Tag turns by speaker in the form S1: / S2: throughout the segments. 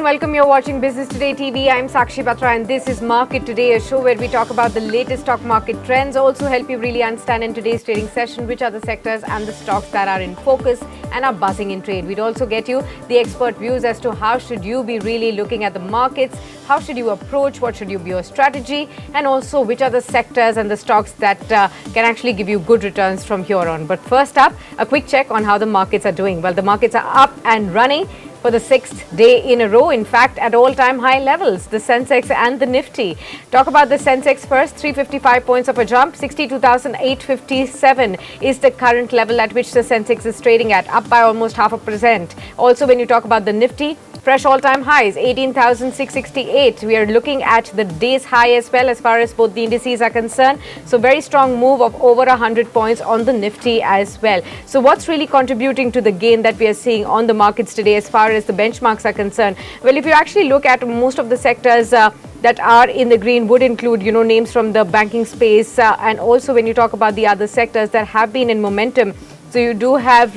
S1: welcome. You're watching Business Today TV. I'm Sakshi Batra and this is Market Today, a show where we talk about the latest stock market trends, also help you really understand in today's trading session which are the sectors and the stocks that are in focus and are buzzing in trade. We'd also get you the expert views as to how should you be really looking at the markets, how should you approach, what should you be your strategy, and also which are the sectors and the stocks that can actually give you good returns from here on. But first up, a quick check on how the markets are doing. Well, the markets are up and running for the sixth day in a row, in fact at all-time high levels, the Sensex and the Nifty. Talk about the Sensex first, 355 points of a jump, 62,857 is the current level at which the Sensex is trading at, up by almost 0.5%. Also, when you talk about the Nifty, fresh all-time highs, 18,668. We are looking at the day's high as well as far as both the indices are concerned. So very strong move of over 100 points on the Nifty as well. So what's really contributing to the gain that we are seeing on the markets today as far as the benchmarks are concerned? Well, if you actually look at most of the sectors that are in the green would include, names from the banking space and also when you talk about the other sectors that have been in momentum. So you do have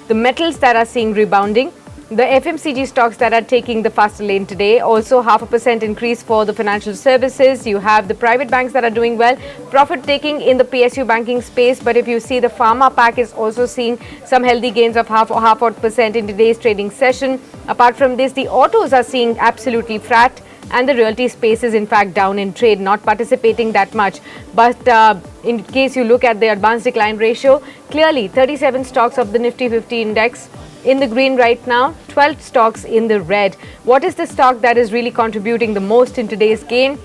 S1: the metals that are seeing rebounding. The FMCG stocks that are taking the faster lane today, also 0.5% increase for the financial services. You have the private banks that are doing well, profit taking in the PSU banking space. But if you see the pharma pack is also seeing some healthy gains of half odd percent in today's trading session. Apart from this, the autos are seeing absolutely flat. And the realty space is in fact down in trade, not participating that much. But in case you look at the advanced decline ratio, clearly 37 stocks of the Nifty 50 index in the green right now, 12 stocks in the red. What is the stock that is really contributing the most in today's gain?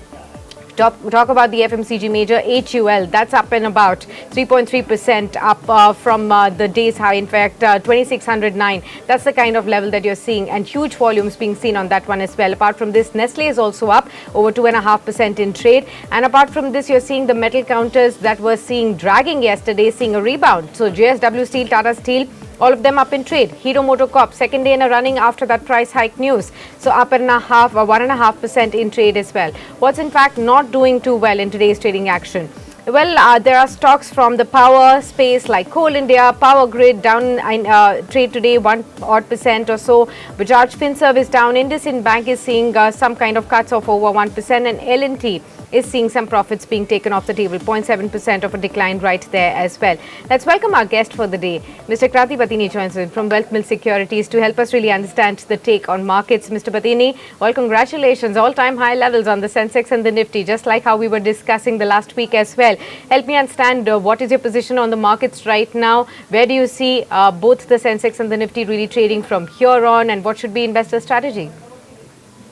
S1: Talk about the FMCG major HUL, that's up and about 3.3% up from the day's high, in fact 2609. That's the kind of level that you're seeing and huge volumes being seen on that one as well. Apart from this, Nestle is also up over 2.5% in trade, and apart from this you're seeing the metal counters that were seeing dragging yesterday seeing a rebound. So JSW Steel, Tata Steel, all of them up in trade. Hero MotoCorp, second day in a running after that price hike news. So up and a half or 1.5% in trade as well. What's in fact not doing too well in today's trading action? Well, there are stocks from the power space like Coal India, Power Grid down in trade today 1% or so. Bajaj Finserv is down. IndusInd Bank is seeing some kind of cuts of over 1%, and L&T is seeing some profits being taken off the table, 0.7% of a decline right there as well. Let's welcome our guest for the day. Mr. Kranthi Bathini joins us from Wealth Mill Securities to help us really understand the take on markets. Mr. Bathini, well, congratulations. All-time high levels on the Sensex and the Nifty, just like how we were discussing the last week as well. Help me understand what is your position on the markets right now? Where do you see both the Sensex and the Nifty really trading from here on, and what should be investor strategy?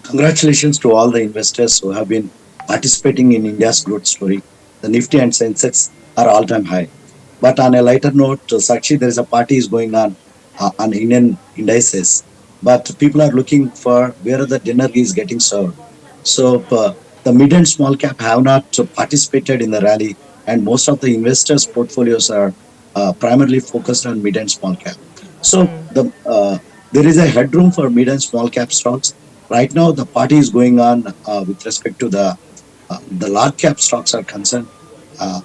S2: Congratulations to all the investors who have been participating in India's growth story. The Nifty and Sensex are all-time high. But on a lighter note, Sakshi, there is a party is going on Indian indices. But people are looking for where the dinner is getting served. So the mid and small cap have not participated in the rally, and most of the investors' portfolios are primarily focused on mid and small cap. So there is a headroom for mid and small cap stocks. Right now, the party is going on with respect to the large cap stocks are concerned,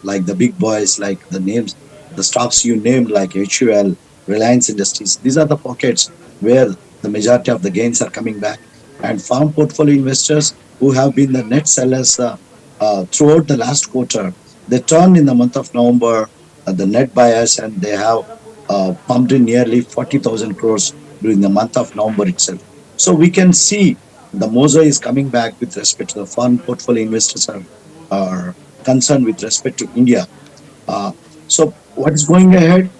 S2: like the big boys, like the names, the stocks you named, like HUL, Reliance Industries. These are the pockets where the majority of the gains are coming back. And farm portfolio investors who have been the net sellers throughout the last quarter, they turned in the month of November the net buyers, and they have pumped in nearly 40,000 crores during the month of November itself. So we can see the mojo is coming back with respect to the farm portfolio investors are concerned with respect to India. So what is going ahead?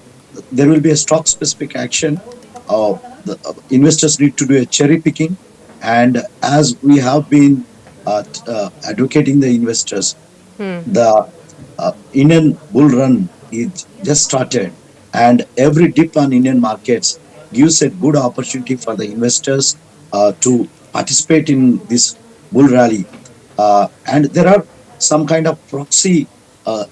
S2: There will be a stock specific action. The investors need to do a cherry picking, and as we have been advocating the investors, the Indian bull run is just started, and every dip on Indian markets gives a good opportunity for the investors to participate in this bull rally. And there are some kind of proxy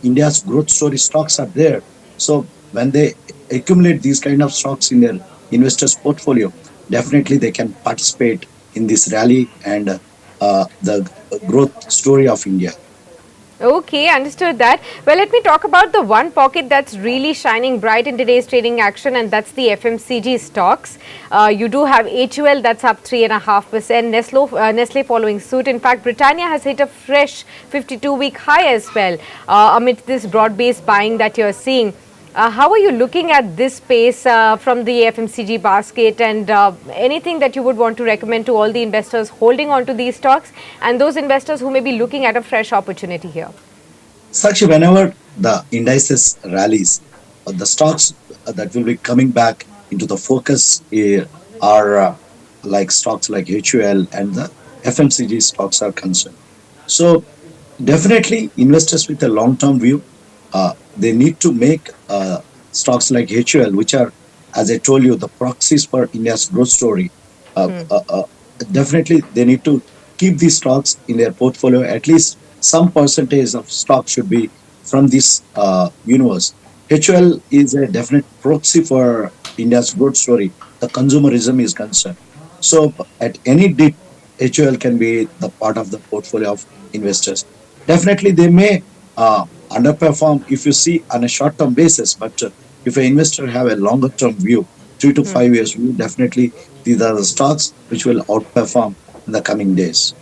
S2: India's growth story stocks are there. So when they accumulate these kind of stocks in their investors' portfolio, definitely they can participate in this rally and the growth story of India.
S1: Okay, understood that. Well, let me talk about the one pocket that's really shining bright in today's trading action, and that's the FMCG stocks. You do have HUL that's up 3.5%, Nestle following suit. In fact, Britannia has hit a fresh 52-week high as well amidst this broad-based buying that you're seeing. How are you looking at this space from the FMCG basket, and anything that you would want to recommend to all the investors holding on to these stocks and those investors who may be looking at a fresh opportunity here?
S2: Sakshi, whenever the indices rallies, the stocks that will be coming back into the focus are like stocks like HUL and the FMCG stocks are concerned. So definitely investors with a long-term view, they need to make stocks like HUL, which are, as I told you, the proxies for India's growth story. Uh, uh, uh, Definitely, they need to keep these stocks in their portfolio. At least some percentage of stock should be from this universe. HUL is a definite proxy for India's growth story. The consumerism is concerned. So, at any dip, HUL can be the part of the portfolio of investors. Definitely, they may underperform if you see on a short-term basis, but if an investor have a longer-term view, 3 to 5 years view, definitely these are the stocks which will outperform in the coming days.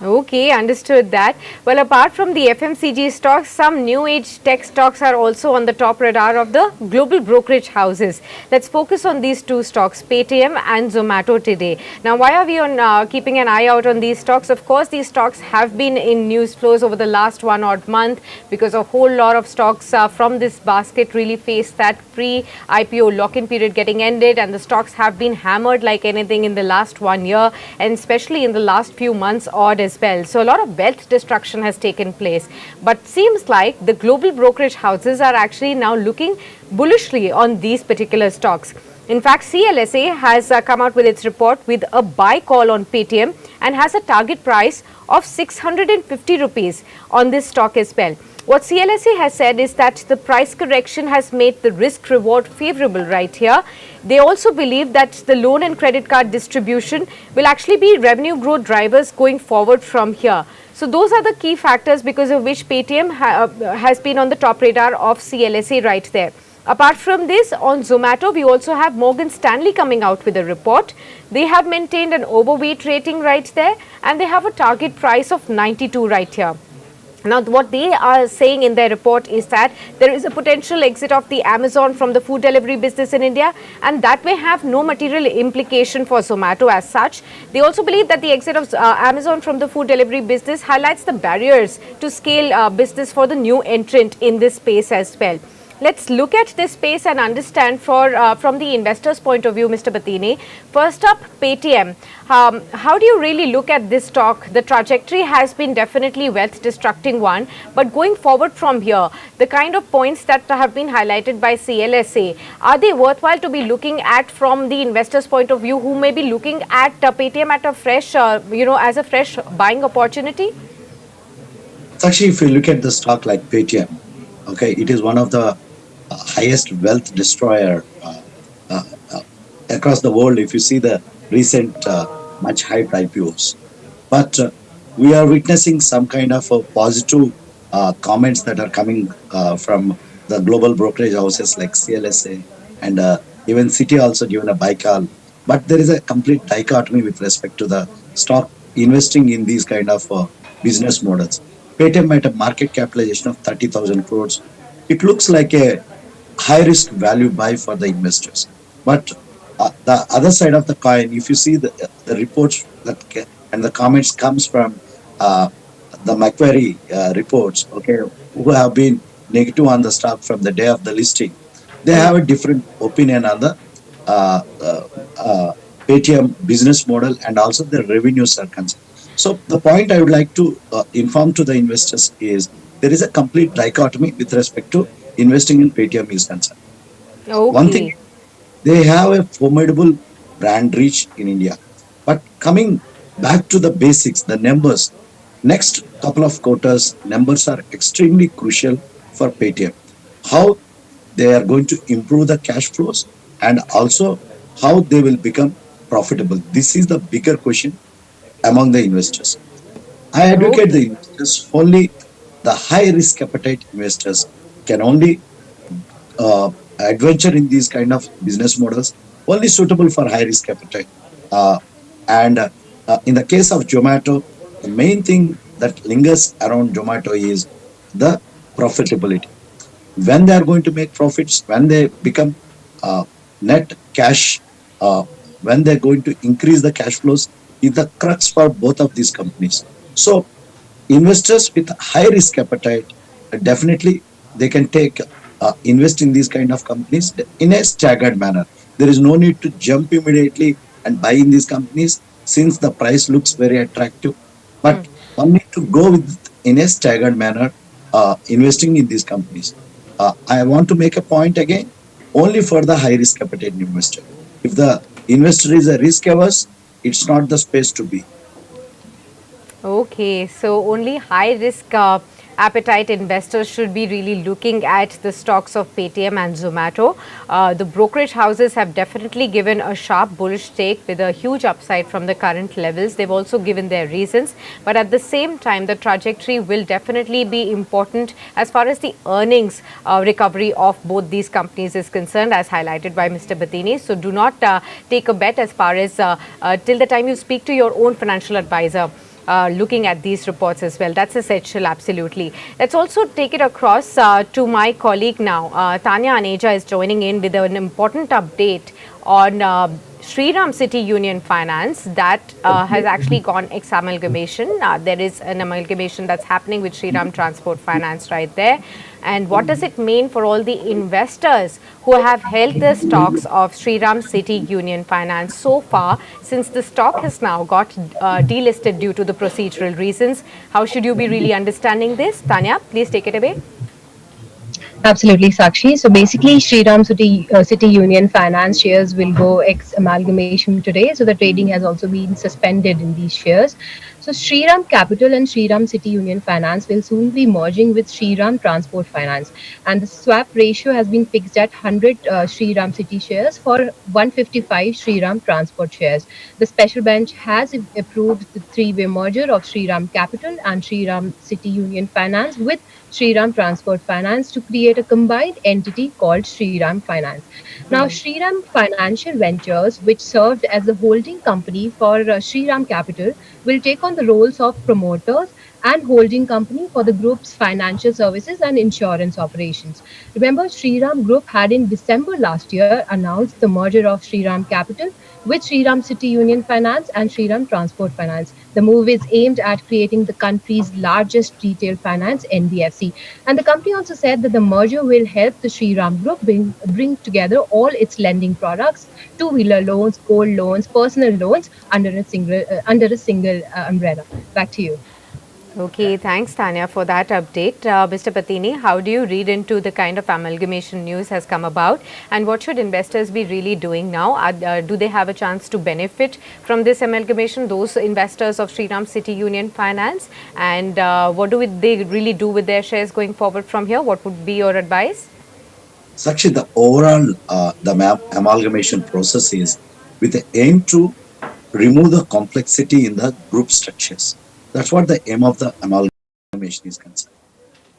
S1: Okay, understood that. Well, apart from the FMCG stocks, some new age tech stocks are also on the top radar of the global brokerage houses. Let's focus on these two stocks, Paytm and Zomato today. Now, why are we on keeping an eye out on these stocks? Of course, these stocks have been in news flows over the last one odd month because a whole lot of stocks from this basket really faced that pre-IPO lock-in period getting ended, and the stocks have been hammered like anything in the last 1 year, and especially in the last few months odd as well. So a lot of wealth destruction has taken place. But seems like the global brokerage houses are actually now looking bullishly on these particular stocks. In fact, CLSA has come out with its report with a buy call on Paytm and has a target price of 650 rupees on this stock as well. What CLSA has said is that the price correction has made the risk reward favorable right here. They also believe that the loan and credit card distribution will actually be revenue growth drivers going forward from here. So those are the key factors because of which Paytm has been on the top radar of CLSA right there. Apart from this, on Zomato, we also have Morgan Stanley coming out with a report. They have maintained an overweight rating right there, and they have a target price of 92 right here. Now, what they are saying in their report is that there is a potential exit of the Amazon from the food delivery business in India, and that may have no material implication for Zomato as such. They also believe that the exit of Amazon from the food delivery business highlights the barriers to scale business for the new entrant in this space as well. Let's look at this space and understand from the investor's point of view, Mr. Bathini. First up, Paytm. How do you really look at this stock? The trajectory has been definitely wealth destructing one, but going forward from here, the kind of points that have been highlighted by CLSA, are they worthwhile to be looking at from the investor's point of view who may be looking at Paytm at a fresh, as a fresh buying opportunity?
S2: Actually, if you look at the stock like Paytm, okay, it is one of the highest wealth destroyer uh, uh, across the world. If you see the recent much hyped IPOs, but we are witnessing some kind of positive comments that are coming from the global brokerage houses like CLSA and even Citi also given a buy call. But there is a complete dichotomy with respect to the stock investing in these kind of business models. Paytm at a market capitalization of 30,000 crores. It looks like a high risk value buy for the investors. But the other side of the coin, if you see the reports and the comments comes from the Macquarie reports, okay, who have been negative on the stock from the day of the listing, they have a different opinion on the uh, uh, Paytm business model and also the revenues are concerned. So the point I would like to inform to the investors is there is a complete dichotomy with respect to investing in Paytm is concerned. One thing,
S1: Okay.
S2: they have a formidable brand reach in India. But coming back to the basics, the numbers, next couple of quarters, numbers are extremely crucial for Paytm. How they are going to improve the cash flows and also how they will become profitable. This is the bigger question among the investors. I advocate the
S1: Okay.
S2: investors only The high risk appetite investors can only adventure in these kind of business models only suitable for high risk appetite. Uh, and in the case of Zomato, the main thing that lingers around Zomato is the profitability. When they are going to make profits, when they become uh, net cash, uh, when they're going to increase the cash flows, is the crux for both of these companies. So investors with high risk appetite, definitely they can take invest in these kind of companies in a staggered manner. There is no need to jump immediately and buy in these companies since the price looks very attractive, but one need to go with in a staggered manner, investing in these companies. I want to make a point again, only for the high risk appetite investor. If the investor is a risk averse, it's not the space to be.
S1: Okay, so only high risk appetite investors should be really looking at the stocks of Paytm and Zomato. The brokerage houses have definitely given a sharp bullish take with a huge upside from the current levels. They've also given their reasons, but at the same time, the trajectory will definitely be important as far as the earnings recovery of both these companies is concerned, as highlighted by Mr. Bathini. So do not take a bet as far as till the time you speak to your own financial advisor. Looking at these reports as well. That's essential, absolutely. Let's also take it across to my colleague now. Tanya Aneja is joining in with an important update on Shriram City Union Finance that has actually gone ex-amalgamation. There is an amalgamation that's happening with Shriram Transport Finance right there. And what does it mean for all the investors who have held the stocks of Shriram City Union Finance so far, since the stock has now got delisted due to the procedural reasons? How should you be really understanding this? Tanya, please take it away.
S3: Absolutely, Sakshi. So basically, Shriram City Union Finance shares will go ex amalgamation today. So the trading has also been suspended in these shares. So Shriram Capital and Shriram City Union Finance will soon be merging with Shriram Transport Finance, and the swap ratio has been fixed at 100 Shriram City shares for 155 Shriram Transport shares. The special bench has approved the three-way merger of Shriram Capital and Shriram City Union Finance with Shriram Transport Finance to create a combined entity called Shriram Finance. Now, Shriram Financial Ventures, which served as the holding company for Shriram Capital, will take on the roles of promoters and holding company for the group's financial services and insurance operations. Remember, Shriram Group had in December last year announced the merger of Shriram Capital with Shriram City Union Finance and Shriram Transport Finance. The move is aimed at creating the country's largest retail finance NBFC. And the company also said that the merger will help the Shriram Group bring together all its lending products, two-wheeler loans, gold loans, personal loans under a single umbrella. Back to you.
S1: Okay, thanks Tanya for that update. Mr. Patini, how do you read into the kind of amalgamation news has come about, and what should investors be really doing now? Do they have a chance to benefit from this amalgamation, those investors of Shriram City Union Finance, and what do they really do with their shares going forward from here? What would be your advice?
S2: Sakshi, the overall amalgamation process is with the aim to remove the complexity in the group structures. That's what the aim of the amalgamation is concerned.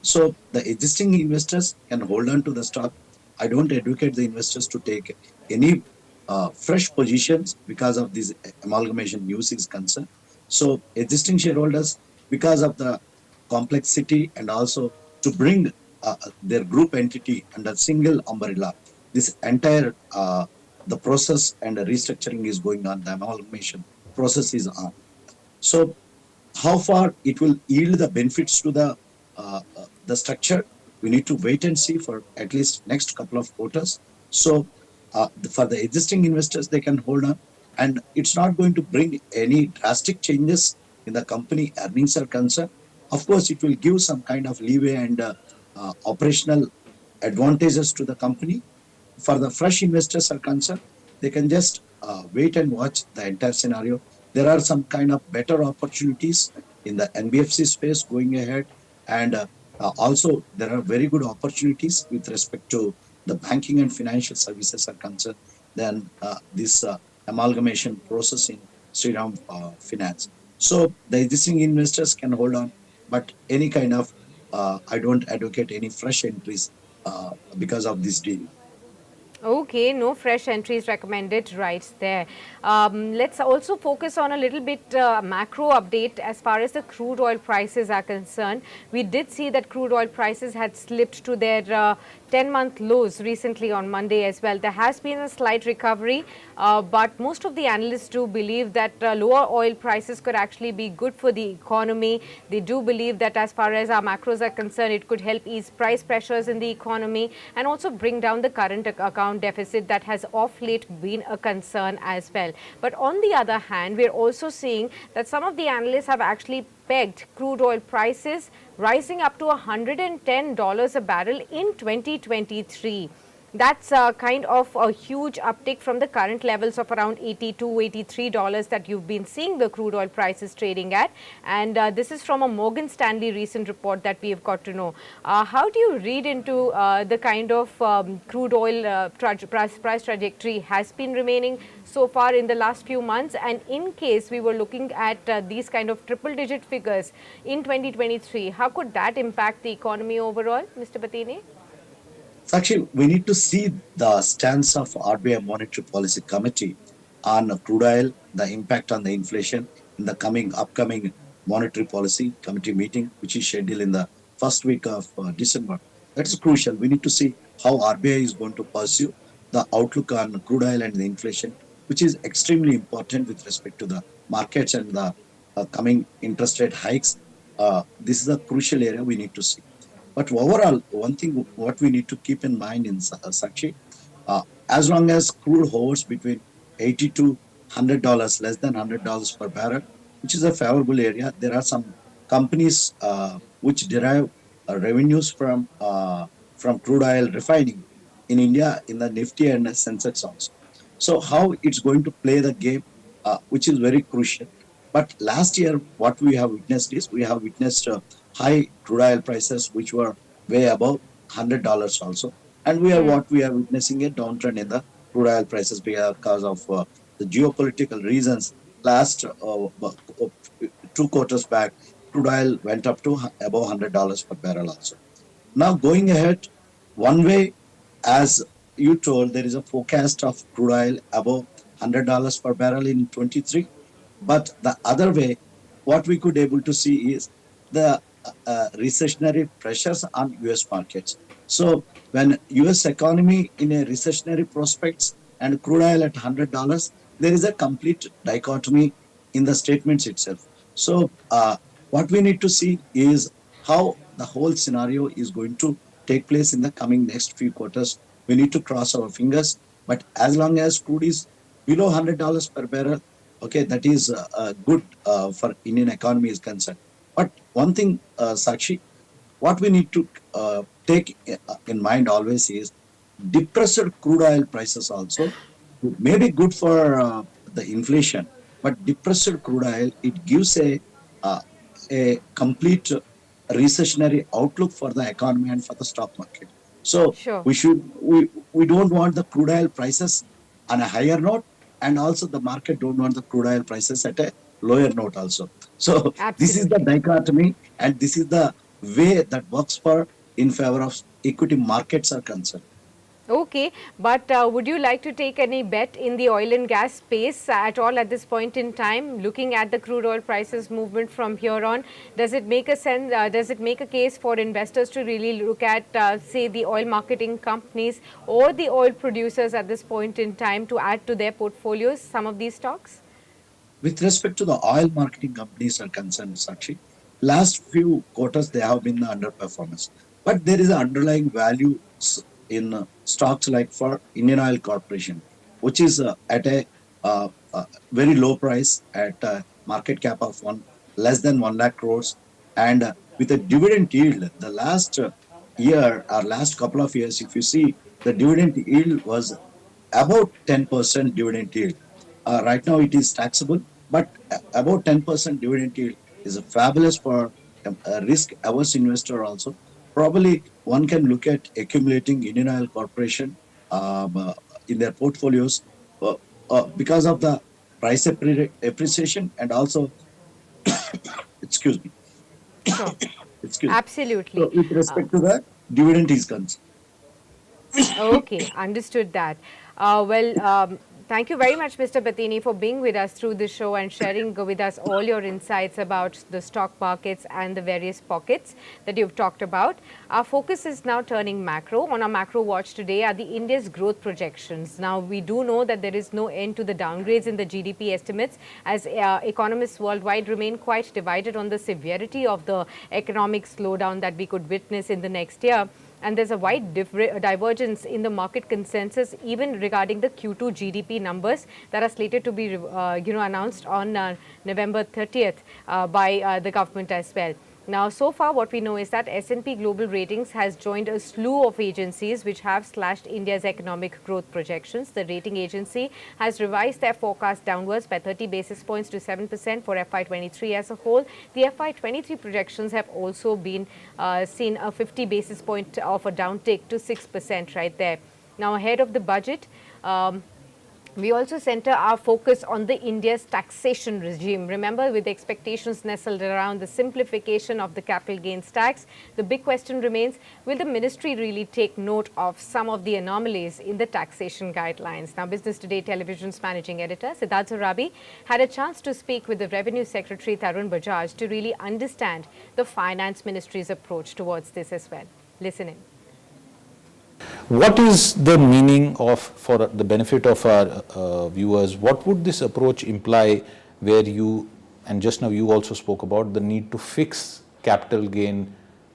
S2: So the existing investors can hold on to the stock. I don't advocate the investors to take any fresh positions because of this amalgamation news is concerned. So existing shareholders, because of the complexity and also to bring their group entity under single umbrella, this entire the process and the restructuring is going on. The amalgamation process is on. So how far it will yield the benefits to the structure, we need to wait and see for at least next couple of quarters. So for the existing investors, they can hold on, and it's not going to bring any drastic changes in the company earnings are concerned. Of course, it will give some kind of leeway and operational advantages to the company. For the fresh investors are concerned, they can just wait and watch the entire scenario. There are some kind of better opportunities in the NBFC space going ahead, and also there are very good opportunities with respect to the banking and financial services are concerned. Then this amalgamation process in Sriram Finance. So the existing investors can hold on, but any kind of I don't advocate any fresh entries because of this deal.
S1: Okay, no fresh entries recommended right there. Let's also focus on a little bit macro update as far as the crude oil prices are concerned. We did see that crude oil prices had slipped to their 10-month lows recently on Monday as well. There has been a slight recovery, but most of the analysts do believe that lower oil prices could actually be good for the economy. They do believe that as far as our macros are concerned, it could help ease price pressures in the economy and also bring down the current account deficit that has of late been a concern as well. But on the other hand, we're also seeing that some of the analysts have actually pegged crude oil prices rising up to $110 a barrel in 2023. That's kind of a huge uptick from the current levels of around $82, $83 that you've been seeing the crude oil prices trading at. And this is from a Morgan Stanley recent report that we have got to know. How do you read into the kind of crude oil price trajectory has been remaining so far in the last few months? And in case we were looking at these kind of triple digit figures in 2023, how could that impact the economy overall, Mr. Bathini?
S2: Sakshi, we need to see the stance of RBI Monetary Policy Committee on crude oil, the impact on the inflation in the upcoming Monetary Policy Committee meeting, which is scheduled in the first week of December. That is crucial. We need to see how RBI is going to pursue the outlook on crude oil and the inflation, which is extremely important with respect to the markets and the coming interest rate hikes. This is a crucial area we need to see. But overall, one thing what we need to keep in mind in Sakshi, as long as crude hovers between 80 to $100, less than $100 per barrel, which is a favorable area, there are some companies which derive revenues from crude oil refining in India in the Nifty and Sensex also. So how it's going to play the game, which is very crucial. But last year, what we have witnessed is we have witnessed high crude oil prices, which were way above $100 also. And we are witnessing a downtrend in the crude oil prices because of the geopolitical reasons. Last 2 quarters back, crude oil went up to above $100 per barrel also. Now going ahead, one way, as you told, there is a forecast of crude oil above $100 per barrel in 23. But the other way, what we could able to see is the recessionary pressures on US markets. So when US economy in a recessionary prospects and crude oil at $100, there is a complete dichotomy in the statements itself. So what we need to see is how the whole scenario is going to take place in the coming next few quarters. We need to cross our fingers. But as long as crude is below $100 per barrel, okay, that is good for Indian economy is concerned. But one thing, Sakshi, what we need to take in mind always is depressed crude oil prices also may be good for the inflation, but depressed crude oil, it gives uh, a complete recessionary outlook for the economy and for the stock market. So
S1: Sure.
S2: we don't want the crude oil prices on a higher note, and also the market don't want the crude oil prices at a lower note also. So this is the
S1: Absolutely.
S2: dichotomy, and this is the way that works for in favor of equity markets are concerned.
S1: Okay, but would you like to take any bet in the oil and gas space at all at this point in time? Looking at the crude oil prices movement from here on, does it make a sense? Does it make a case for investors to really look at, say, the oil marketing companies or the oil producers at this point in time to add to their portfolios some of these stocks?
S2: With respect to the oil marketing companies are concerned, Sakshi, last few quarters they have been the underperformance. But there is an underlying value in stocks like for Indian Oil Corporation, which is at a very low price at a market cap of one less than 1 lakh crores, and with a dividend yield, the last year or last couple of years, if you see the dividend yield was about 10% dividend yield. Right now it is taxable, but about 10% dividend yield is fabulous for a risk averse investor also. Probably one can look at accumulating Indian Oil Corporation in their portfolios uh, because of the price appreciation, and also, excuse me,
S1: Sure.
S2: Excuse me. So
S1: Absolutely.
S2: with respect to the dividend is concerned.
S1: Okay, understood that. Thank you very much, Mr. Bathini, for being with us through the show and sharing with us all your insights about the stock markets and the various pockets that you've talked about. Our focus is now turning macro. On our macro watch today are the India's growth projections. Now, we do know that there is no end to the downgrades in the GDP estimates, as economists worldwide remain quite divided on the severity of the economic slowdown that we could witness in the next year. And there's a wide divergence in the market consensus even regarding the Q2 GDP numbers that are slated to be announced on November 30th by the government as well. Now, so far what we know is that S&P Global Ratings has joined a slew of agencies which have slashed India's economic growth projections. The rating agency has revised their forecast downwards by 30 basis points to 7% for FY23 as a whole. The FY23 projections have also been seen a 50 basis point of a downtick to 6% right there. Now, ahead of the budget, we also center our focus on the India's taxation regime. Remember, with expectations nestled around the simplification of the capital gains tax, the big question remains, will the ministry really take note of some of the anomalies in the taxation guidelines? Now, Business Today Television's managing editor, Siddharth Zorabi, had a chance to speak with the Revenue Secretary, Tarun Bajaj, to really understand the Finance Ministry's approach towards this as well. Listen in.
S4: What is the meaning of, for the benefit of our viewers, what would this approach imply where you, and just now you also spoke about the need to fix capital gain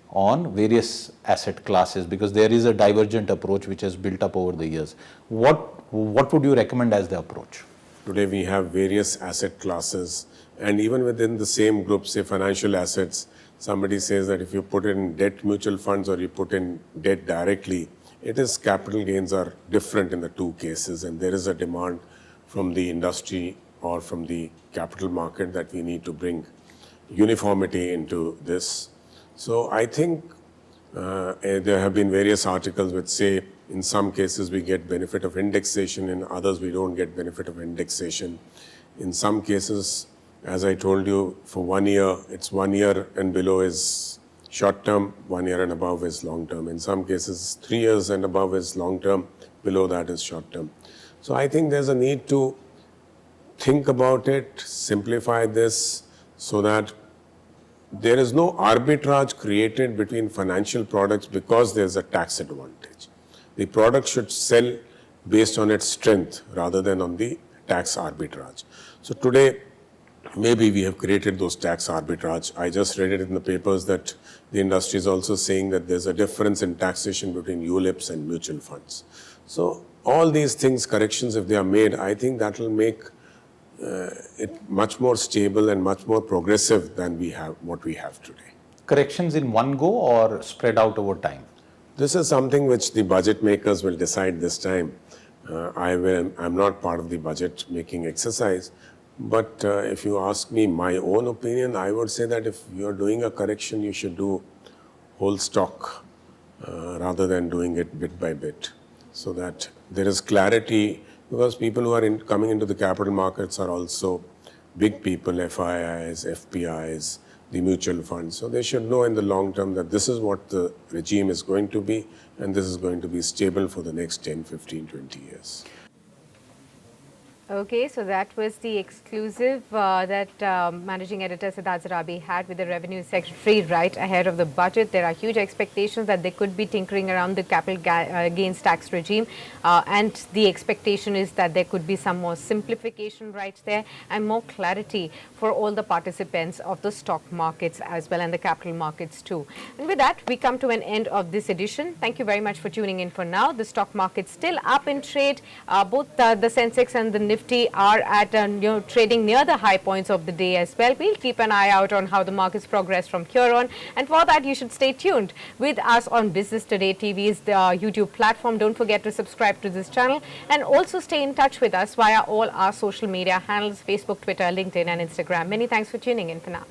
S4: on various asset classes, because there is a divergent approach which has built up over the years. What would you recommend as the approach?
S5: Today we have various asset classes, and even within the same group, say financial assets, somebody says that if you put in debt mutual funds or you put in debt directly, it is capital gains are different in the two cases, and there is a demand from the industry or from the capital market that we need to bring uniformity into this. So I think there have been various articles which say in some cases we get benefit of indexation, in others we don't get benefit of indexation. In some cases, as I told you, for 1 year, it's 1 year and below is short term, 1 year and above is long term. In some cases, 3 years and above is long term, below that is short term. So I think there's a need to think about it, simplify this so that there is no arbitrage created between financial products because there's a tax advantage. The product should sell based on its strength rather than on the tax arbitrage. So today, maybe we have created those tax arbitrage. I just read it in the papers that the industry is also saying that there's a difference in taxation between ULIPs and mutual funds. So all these things, corrections, if they are made, I think that will make it much more stable and much more progressive than what we have today.
S4: Corrections in one go or spread out over time?
S5: This is something which the budget makers will decide this time. I'm not part of the budget making exercise. But if you ask me my own opinion, I would say that if you're doing a correction, you should do whole stock rather than doing it bit by bit, so that there is clarity, because people who are coming into the capital markets are also big people, FIIs, FPIs, the mutual funds. So they should know in the long term that this is what the regime is going to be, and this is going to be stable for the next 10, 15, 20 years.
S1: Okay, so that was the exclusive that Managing Editor Siddharth Zorabi had with the Revenue Secretary right ahead of the budget. There are huge expectations that they could be tinkering around the capital gains tax regime, and the expectation is that there could be some more simplification right there and more clarity for all the participants of the stock markets as well and the capital markets too. And with that, we come to an end of this edition. Thank you very much for tuning in for now. The stock market still up in trade. Both the Sensex and the Nifty are at trading near the high points of the day as well. We'll keep an eye out on how the markets progress from here on, and for that you should stay tuned with us on Business Today TV's YouTube platform. Don't forget to subscribe to this channel and also stay in touch with us via all our social media handles: Facebook, Twitter, LinkedIn and Instagram. Many thanks for tuning in for now.